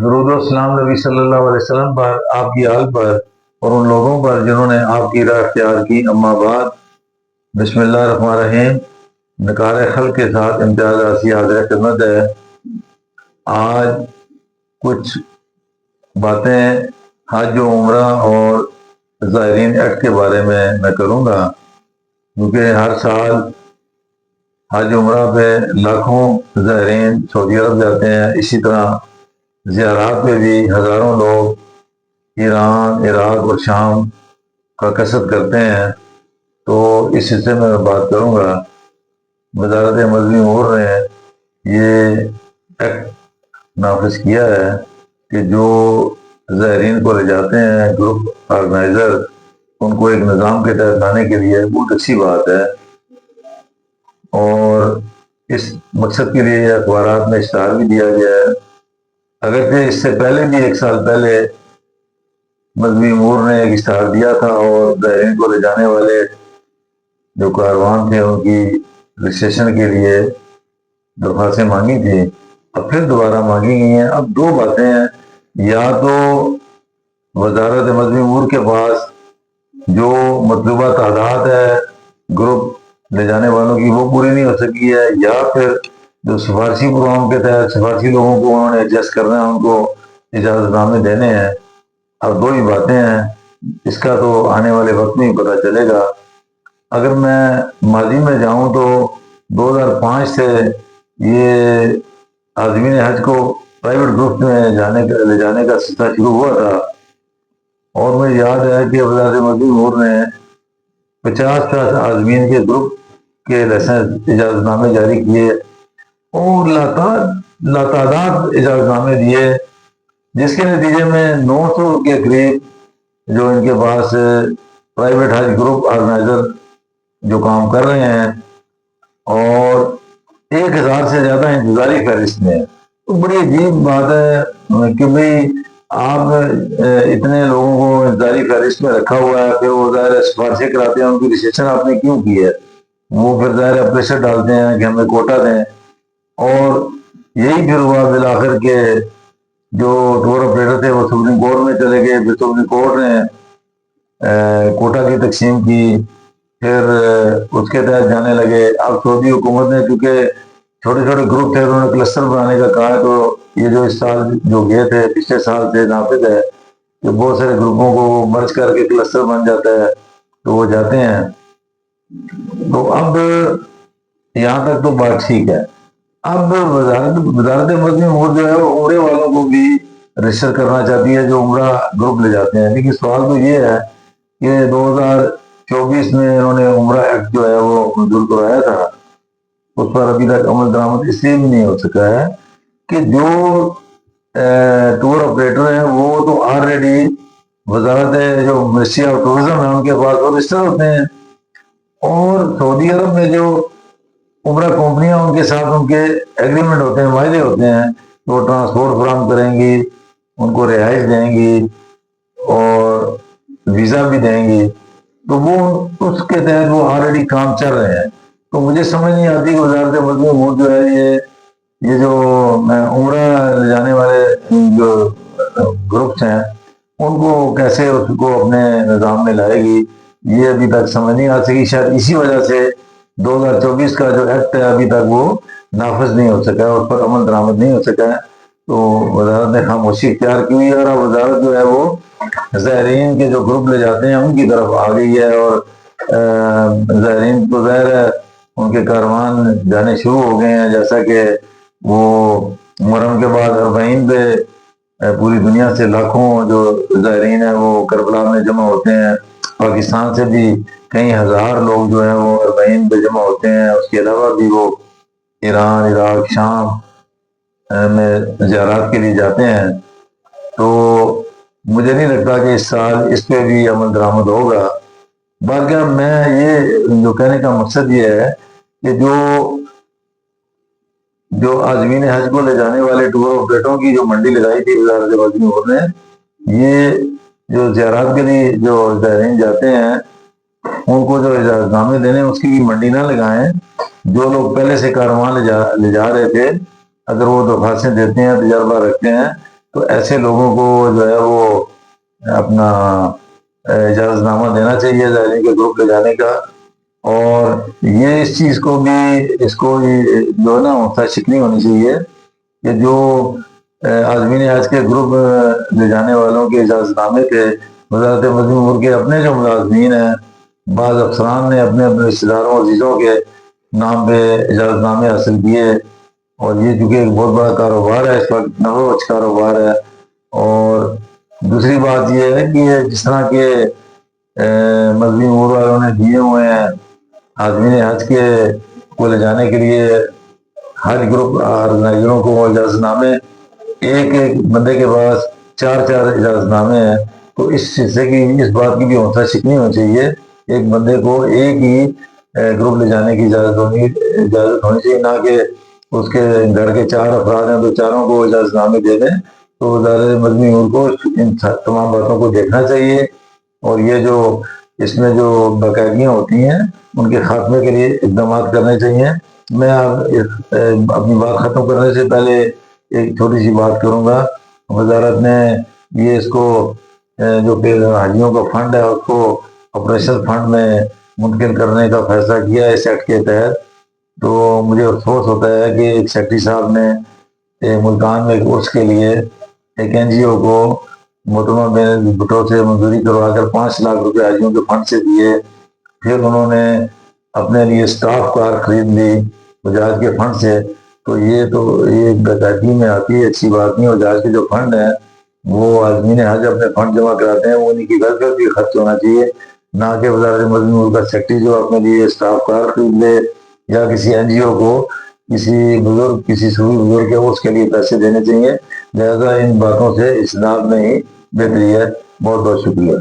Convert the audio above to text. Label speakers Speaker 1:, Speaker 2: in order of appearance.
Speaker 1: درود و سلام نبی صلی اللہ علیہ وسلم پر، آپ کی آل پر اور ان لوگوں پر جنہوں نے آپ کی راہ اختیار کی۔ اما بعد، بسم اللہ الرحمن الرحیم۔ نکار خلق کے ساتھ امتیاز آسی حاضر خدمت ہے۔ آج کچھ باتیں حج و عمرہ اور زائرین ایکٹ کے بارے میں کروں گا، کیونکہ ہر سال حج عمرہ پہ لاکھوں زائرین سعودی عرب جاتے ہیں۔ اسی طرح زیارات پہ بھی ہزاروں لوگ ایران، عراق اور شام کا قصد کرتے ہیں۔ تو اس حصے میں بات کروں گا۔ وزارت مذہبی امور نے یہ ایکٹ نافذ کیا ہے کہ جو زائرین کو لے جاتے ہیں گروپ آرگنائزر، ان کو ایک نظام کے تحت لانے کے لیے بہت اچھی بات ہے، اور اس مقصد کے لیے اخبارات میں اشتہار بھی دیا گیا ہے۔ اگرچہ اس سے پہلے بھی ایک سال پہلے مذہبی امور نے ایک اشتہار دیا تھا اور زائرین کو لے جانے والے جو کاروان تھے ان کی رجسٹریشن کے لیے درخواستیں مانگی تھی۔ اب پھر دوبارہ مانگی گئی ہیں۔ اب دو باتیں ہیں، یا تو وزارت مذہبی امور کے پاس جو مطلوبہ تعداد ہے گروپ لے جانے والوں کی وہ پوری نہیں ہو سکی ہے، یا پھر جو سفارشی پروگرام کے تحت سفارشی لوگوں کو انہوں نے ایڈجسٹ کرنا ہے، ان کو اجازت نامے دینے ہیں۔ اب دو ہی باتیں ہیں، اس کا تو آنے والے وقت میں ہی پتہ چلے گا۔ اگر میں ماضی میں جاؤں تو 2005 سے یہ عازمین حج کو پرائیویٹ گروپ میں لے جانے کا سلسلہ شروع ہوا تھا، اور مجھے یاد ہے کہ وزارت مذہبی امور نے 50 عازمین کے گروپ کے لائسنس اجازت نامے جاری کیے اور لاتعداد اجازت نامے دیے، جس کے نتیجے میں 900 کے قریب جو ان کے پاس پرائیویٹ حج گروپ آرگنائزر جو کام کر رہے ہیں، اور 1000 سے زیادہ انتظاری فہرست میں۔ تو بڑی عجیب بات ہے کہ بھئی آپ اتنے لوگوں کو انتظاری فہرست میں رکھا ہوا ہے، پھر وہ ظاہر سفارشیں کراتے ہیں، ان کی رجسٹریشن آپ نے کیوں کی ہے؟ وہ پھر ظاہر پریشر ڈالتے ہیں کہ ہمیں کوٹا دیں، اور یہی پھر ہوا بالآخر کے جو ٹور آپریٹر تھے وہ سپریم کورٹ میں چلے گئے، پھر سپریم کورٹ نے کوٹا کی تقسیم کی، پھر اس کے تحت جانے لگے۔ اب سعودی حکومت نے چونکہ چھوٹے چھوٹے گروپ تھے، انہوں نے کلسٹر بنانے کا کہا، تو یہ جو اس سال جو گئے تھے پچھلے سال سے نافذ ہے کہ بہت سارے گروپوں کو مرج کر کے کلسٹر بن جاتا ہے، تو وہ جاتے ہیں۔ تو اب یہاں تک تو بات ٹھیک ہے۔ اب وزارت مذہبی امور جو ہے وہ عمرے والوں کو بھی رجسٹر کرنا چاہتی ہے جو عمرہ گروپ لے جاتے ہیں، لیکن سوال تو یہ ہے کہ 2024 میں انہوں نے عمرہ ایکٹ جو ہے وہ منظور کرایا تھا، اس پر ابھی تک عمل درآمد اس لیے بھی نہیں ہو سکا ہے کہ جو ٹور آپریٹر ہیں وہ تو آلریڈی وزارت جو منسٹری آف ٹورزم ہے ان کے پاس وہ رجسٹر ہوتے ہیں، اور سعودی عرب میں جو عمرہ کمپنیاں ان کے ساتھ ان کے ایگریمنٹ ہوتے ہیں، معاہدے ہوتے ہیں، وہ ٹرانسپورٹ فراہم کریں گی، ان کو رہائش دیں گی اور ویزا بھی دیں گی، تو وہ اس کے تحت وہ آلریڈی کام چل رہے ہیں۔ تو مجھے سمجھ نہیں آتی کہ وزارت مذہبی امور جو ہے یہ جو عمرہ لے جانے والے جو گروپس ہیں ان کو کیسے اس کو اپنے نظام میں لائے گی، یہ ابھی تک سمجھ نہیں آ سکی۔ شاید اسی وجہ سے 2024 کا جو ایکٹ ہے ابھی تک وہ نافذ نہیں ہو سکا ہے، اس پر عمل درآمد نہیں ہو سکا ہے۔ تو وزارت نے خاموشی اختیار کی ہوئی ہے، اور وزارت جو ہے وہ زائرین کے جو گروپ لے جاتے ہیں ان کی طرف آ گئی ہے، اور زائرین تو ظاہر ہے ان کے کاروان جانے شروع ہو گئے ہیں، جیسا کہ وہ محرم کے بعد 40 پہ پوری دنیا سے لاکھوں جو زائرین ہیں وہ کربلا میں جمع ہوتے ہیں۔ پاکستان سے بھی کئی ہزار لوگ جو ہیں وہ 40 پہ جمع ہوتے ہیں، اس کے علاوہ بھی وہ ایران، عراق، شام میں زیارات کے لیے جاتے ہیں۔ تو مجھے نہیں لگتا کہ اس سال اس پہ بھی عمل درآمد ہوگا۔ باقی میں یہ جو کہنے کا مقصد یہ ہے کہ جو عازمین حج کو لے جانے والے ٹور آپریٹروں کی جو منڈی لگائی تھی وزارت مذہبی امور نے، یہ جو زیارات کے لیے جو زائرین جاتے ہیں ان کو جو اجازت نامے دینے اس کی بھی منڈی نہ لگائیں۔ جو لوگ پہلے سے کاروان لے جا رہے تھے، اگر وہ درخواستیں دیتے ہیں، تجربہ رکھتے ہیں، تو ایسے لوگوں کو جو ہے وہ اپنا اجازت نامہ دینا چاہیے زائرین کے گروپ لے جانے کا. اور یہ اس چیز کو بھی اس کو جو ہے نا متشک نہیں ہونی چاہیے کہ جو عازمین حج کے گروپ لے جانے والوں کے اجازت نامے تھے، وزارت مدنی امور کے اپنے جو ملازمین ہیں، بعض افسران نے اپنے اپنے رشتہ داروں اور عزیزوں کے نام پہ اجازت نامے حاصل کیے. اور یہ چونکہ ایک بہت بڑا کاروبار ہے، اس وقت نفع بخش کاروبار ہے. اور دوسری بات یہ ہے کہ جس طرح کے مذہبی امور والوں نے دیے ہوئے ہیں عازمین حج کے کو لے جانے کے لیے حج گروپ آرگنائزروں کو اجازت نامے، ایک ایک بندے کے پاس 4 اجازت نامے ہیں. تو اس حصے کی اس بات کی بھی متشک نہیں ہونی چاہیے. ایک بندے کو ایک ہی گروپ لے جانے کی اجازت ہونی چاہیے، نہ کہ اس کے گھر کے 4 افراد ہیں تو چاروں کو اجازت نامے دے دیں. تو وزارت مدنی امور کو ان تمام باتوں کو دیکھنا چاہیے، اور یہ جو اس میں جو باقاعدگیاں ہوتی ہیں ان کے خاتمے کے لیے اقدامات کرنے چاہیے. میں اپنی بات ختم کرنے سے پہلے ایک چھوٹی سی بات کروں گا. وزارت نے یہ اس کو جو حاجیوں کا فنڈ ہے اس کو آپریشن فنڈ میں منتقل کرنے کا فیصلہ کیا ہے اس ایکٹ کے تحت. تو مجھے افسوس ہوتا ہے کہ ایک سیکرٹری صاحب نے ملتان میں ایک عرس کے لیے ایک NGO کو محترمہ بین بھٹو سے منظوری کروا کر 5 لاکھ روپے حاجیوں کے فنڈ سے دیے. پھر انہوں نے اپنے لیے اسٹاف کار خرید لی بجاج کے فنڈ سے. تو یہ باقاعدگی میں آتی ہے، اچھی بات نہیں. بجاج کے جو فنڈ ہیں وہ عازمین حج اپنے فنڈ جمع کراتے ہیں، وہ انہیں کی گھر بھی خرچ ہونا چاہیے، نہ کہ وزارت مدنی امور کا سیکرٹری جو اپنے لیے اسٹاف کار خرید لے یا کسی NGO کو کسی سوئی بزرگ ہے اس کے لیے پیسے دینے چاہیے. لہذا ان باتوں سے اسناد میں ہی بہتری ہے. بہت بہت شکریہ.